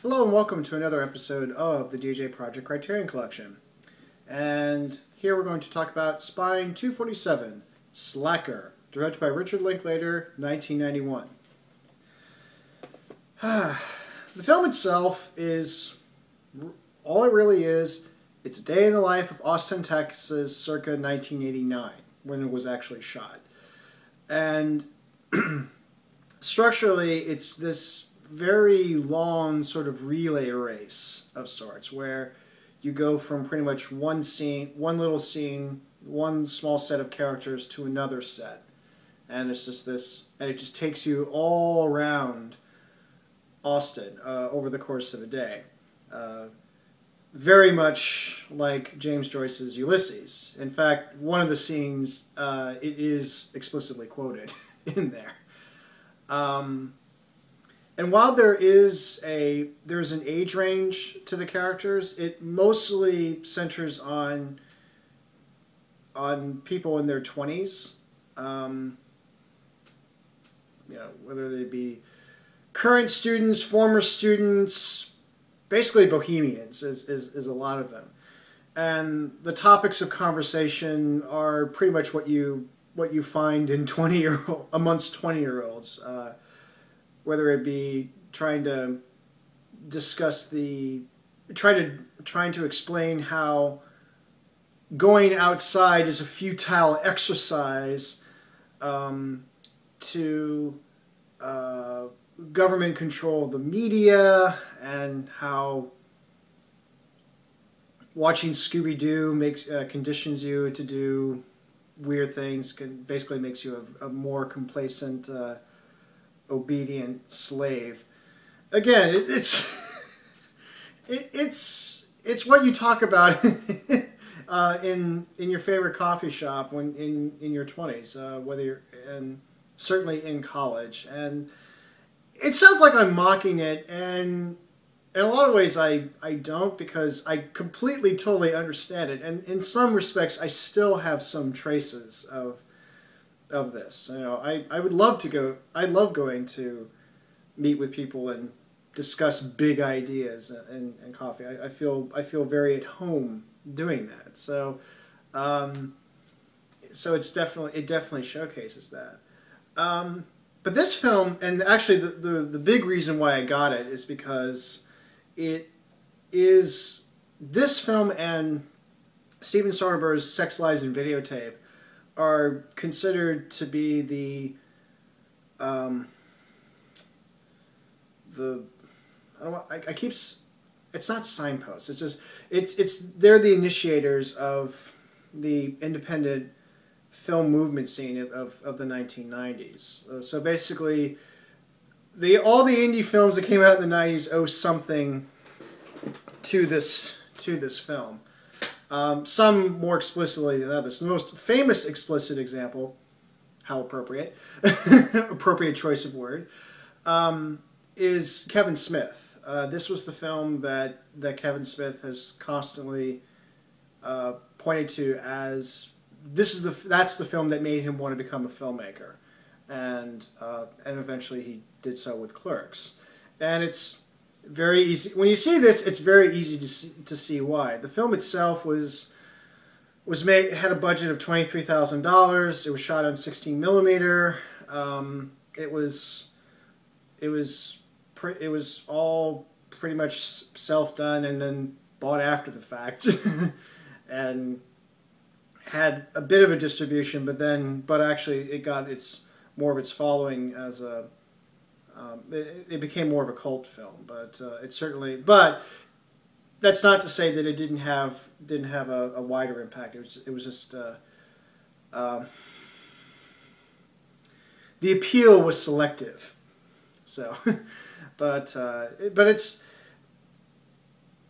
Hello and welcome to another episode of the djproject Criterion Collection. And here we're going to talk about Spine 247, Slacker, directed by Richard Linklater, 1991. The film itself is, all it really is, it's a day in the life of Austin, Texas, circa 1989, when it was actually shot. And structurally, it's this very long sort of relay race of sorts where you go from pretty much one scene, one little scene, one small set of characters to another set. And it's just this, and it just takes you all around Austin over the course of a day. Very much like James Joyce's Ulysses. In fact, one of the scenes, it is explicitly quoted in there. And while there's an age range to the characters, it mostly centers on people in their 20s. Whether they be current students, former students, basically bohemians is a lot of them. And the topics of conversation are pretty much what you find in amongst 20-year-olds. Whether it be trying to discuss trying to explain how going outside is a futile exercise, to government control of the media, and how watching Scooby-Doo conditions you to do weird things, basically makes you a more complacent, obedient slave. Again, it's what you talk about in your favorite coffee shop when in your 20s, whether you're certainly in college. And it sounds like I'm mocking it, and in a lot of ways I don't, because I completely totally understand it, and in some respects I still have some traces of this. I would love to go. I love going to meet with people and discuss big ideas and coffee. I feel very at home doing that. So it definitely showcases that. But this film, and actually the big reason why I got it is because it is this film and Steven Soderbergh's Sex, Lies, and Videotape are considered to be it's not signposts. It's just they're the initiators of the independent film movement scene of the 1990s. So basically, all the indie films that came out in the 90s owe something to this film. Some more explicitly than others. The most famous explicit example, how appropriate, appropriate choice of word, is Kevin Smith. This was the film that Kevin Smith has constantly pointed to as that's the film that made him want to become a filmmaker, and eventually he did so with Clerks. And it's very easy when you see this. It's very easy to see why. The film itself had a budget of $23,000. It was shot on 16 millimeter. It was all pretty much self done and then bought after the fact, and had a bit of a distribution. But actually, it got more of its following as a. It became more of a cult film, but But that's not to say that it didn't have a wider impact. It was just the appeal was selective. So, but it's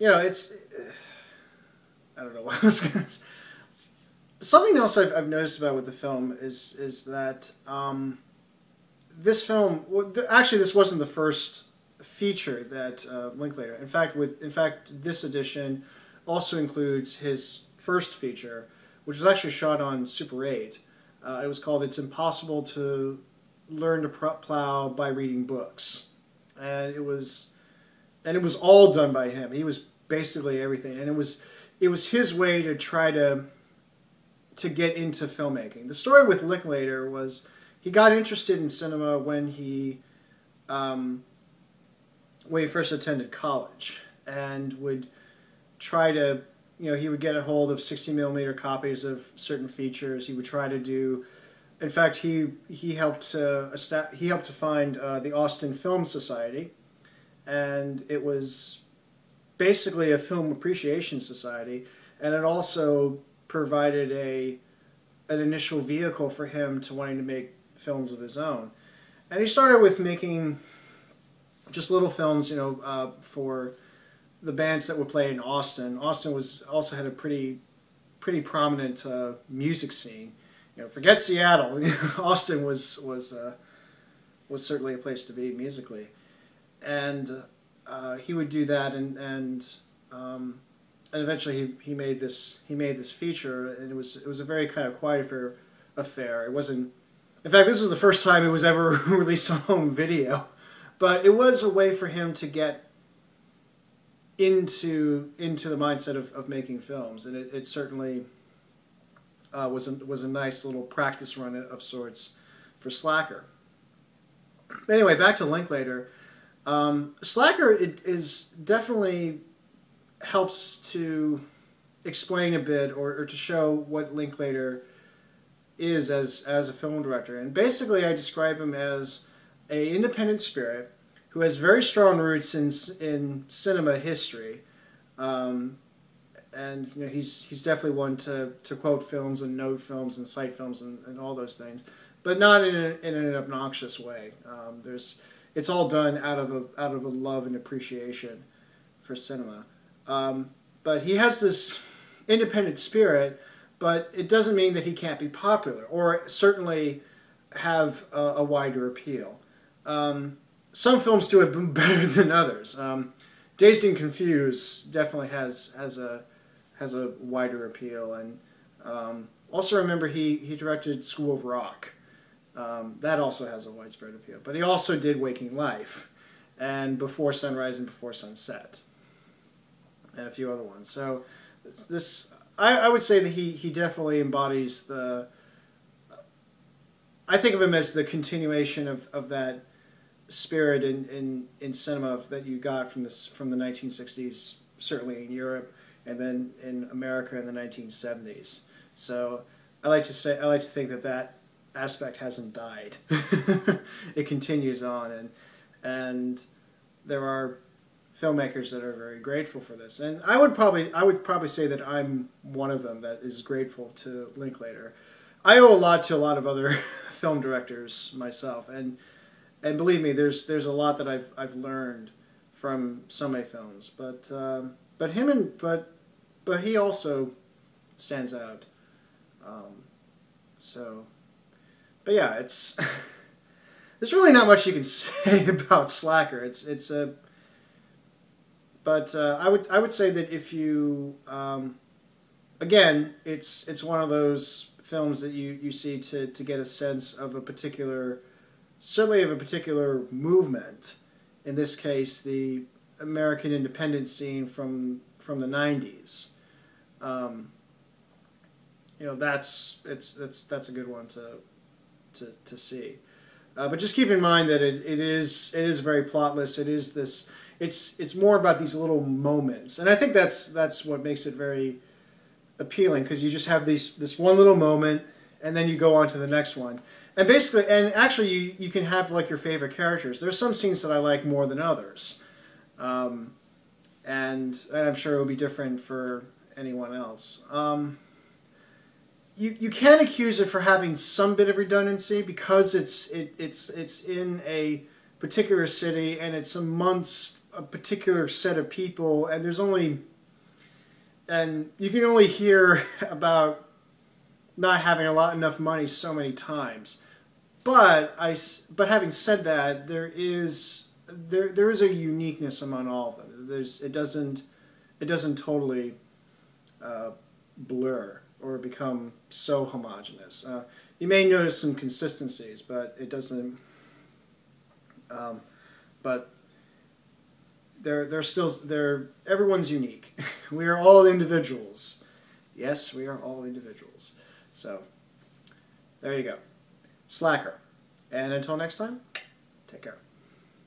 it's I don't know what I was going to. Something else I've noticed about with the film is that. This film, actually, this wasn't the first feature that Linklater. In fact, this edition also includes his first feature, which was actually shot on Super 8. It was called "It's Impossible to Learn to Plow by Reading Books," and it was and it was all done by him. He was basically everything, and it was his way to try to get into filmmaking. The story with Linklater was he got interested in cinema when he first attended college, and would try to, he would get a hold of 60 millimeter copies of certain features. He would try to do. In fact, he helped to find the Austin Film Society, and it was basically a film appreciation society, and it also provided an initial vehicle for him to wanting to make films of his own. And he started with making just little films, for the bands that would play in Austin. Austin also had a pretty prominent music scene. Forget Seattle. Austin was certainly a place to be musically, and he would do that, and eventually he made this feature, and it was a very kind of quiet affair. It wasn't. In fact, this is the first time it was ever released on home video, but it was a way for him to get into the mindset of making films, and it certainly. Was a nice little practice run of sorts for Slacker. Anyway, back to Linklater. Slacker is definitely helps to explain a bit or to show what Linklater is as a film director. And basically, I describe him as an independent spirit who has very strong roots in cinema history. And he's definitely one to quote films and note films and cite films and all those things, but not in an obnoxious way. It's all done out of a love and appreciation for cinema. But he has this independent spirit, but it doesn't mean that he can't be popular or certainly have a wider appeal. Some films do it better than others. Dazed and Confused definitely has a wider appeal, and also remember he directed School of Rock. That also has a widespread appeal. But he also did Waking Life, and Before Sunrise and Before Sunset, and a few other ones. So I would say that he definitely embodies the. I think of him as the continuation of that spirit in cinema that you got from the 1960s, certainly in Europe, and then in America in the 1970s. So I like to think that aspect hasn't died. It continues on, and there are filmmakers that are very grateful for this. And I would probably say that I'm one of them that is grateful to Linklater. I owe a lot to a lot of other film directors myself, and believe me, there's a lot that I've learned from so many films, but he also stands out. But yeah, it's there's really not much you can say about Slacker. I would say that if you again, it's one of those films that you see to get a sense of certainly of a particular movement. In this case, the American independence scene from the 90s. That's a good one to see. But just keep in mind that it is very plotless. It's more about these little moments, and I think that's what makes it very appealing, because you just have this one little moment, and then you go on to the next one. And actually, you can have like your favorite characters. There's some scenes that I like more than others. And I'm sure it would be different for anyone else. You can accuse it for having some bit of redundancy, because it's in a particular city, and it's amongst a particular set of people, and you can only hear about not having enough money so many times. But having said that, there is a uniqueness among all of them. It doesn't totally blur or become so homogeneous. You may notice some consistencies, but it doesn't. But everyone's unique. We are all individuals. Yes, we are all individuals. So, there you go. Slacker. And until next time, take care.